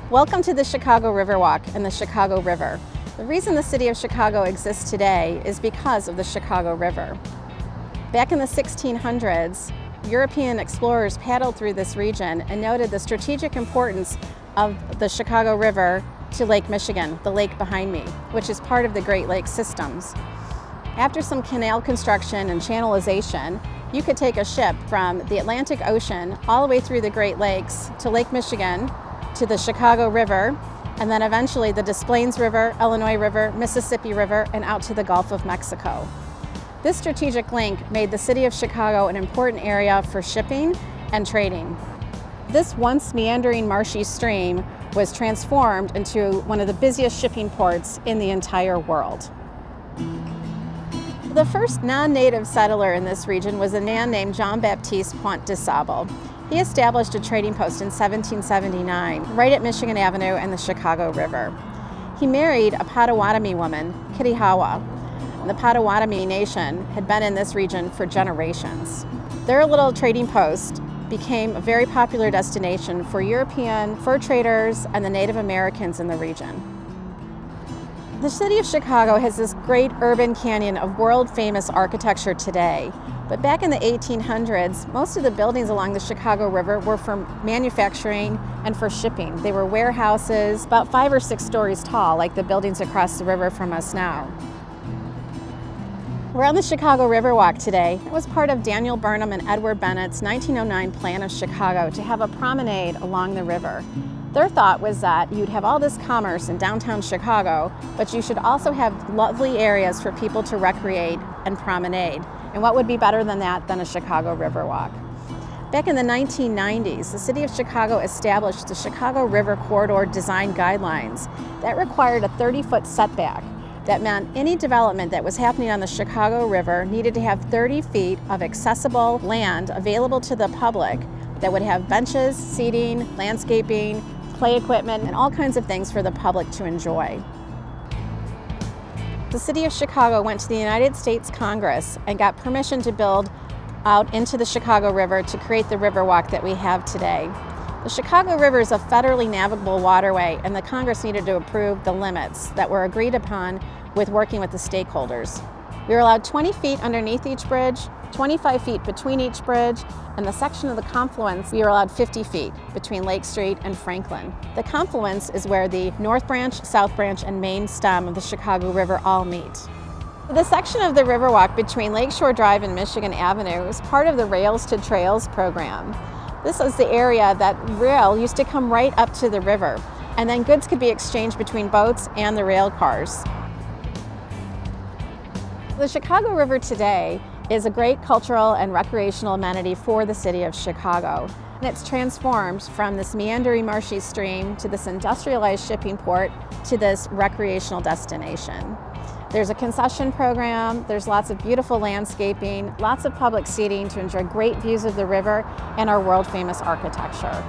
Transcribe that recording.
Welcome to the Chicago Riverwalk and the Chicago River. The reason the city of Chicago exists today is because of the Chicago River. Back in the 1600s, European explorers paddled through this region and noted the strategic importance of the Chicago River to Lake Michigan, the lake behind me, which is part of the Great Lakes systems. After some canal construction and channelization, you could take a ship from the Atlantic Ocean all the way through the Great Lakes to Lake Michigan, to the Chicago River, and then eventually the Des Plaines River, Illinois River, Mississippi River, and out to the Gulf of Mexico. This strategic link made the city of Chicago an important area for shipping and trading. This once meandering marshy stream was transformed into one of the busiest shipping ports in the entire world. The first non-native settler in this region was a man named Jean-Baptiste Pointe de Sable. He established a trading post in 1779, right at Michigan Avenue and the Chicago River. He married a Potawatomi woman, Kittihawa. The Potawatomi Nation had been in this region for generations. Their little trading post became a very popular destination for European fur traders and the Native Americans in the region. The city of Chicago has this great urban canyon of world-famous architecture today. But back in the 1800s, most of the buildings along the Chicago River were for manufacturing and for shipping. They were warehouses, about 5 or 6 stories tall, like the buildings across the river from us now. We're on the Chicago Riverwalk today. It was part of Daniel Burnham and Edward Bennett's 1909 plan of Chicago to have a promenade along the river. Their thought was that you'd have all this commerce in downtown Chicago, but you should also have lovely areas for people to recreate and promenade. And what would be better than that than a Chicago Riverwalk? Back in the 1990s, the city of Chicago established the Chicago River Corridor Design Guidelines. That required a 30-foot setback. That meant any development that was happening on the Chicago River needed to have 30 feet of accessible land available to the public that would have benches, seating, landscaping, play equipment, and all kinds of things for the public to enjoy. The city of Chicago went to the United States Congress and got permission to build out into the Chicago River to create the Riverwalk that we have today. The Chicago River is a federally navigable waterway, and the Congress needed to approve the limits that were agreed upon with working with the stakeholders. We were allowed 20 feet underneath each bridge, 25 feet between each bridge, and the section of the confluence, we were allowed 50 feet between Lake Street and Franklin. The confluence is where the North Branch, South Branch, and main stem of the Chicago River all meet. The section of the Riverwalk between Lakeshore Drive and Michigan Avenue is part of the Rails to Trails program. This is the area that rail used to come right up to the river, and then goods could be exchanged between boats and the rail cars. The Chicago River today is a great cultural and recreational amenity for the city of Chicago. And it's transformed from this meandering marshy stream to this industrialized shipping port to this recreational destination. There's a concession program, there's lots of beautiful landscaping, lots of public seating to enjoy great views of the river and our world-famous architecture.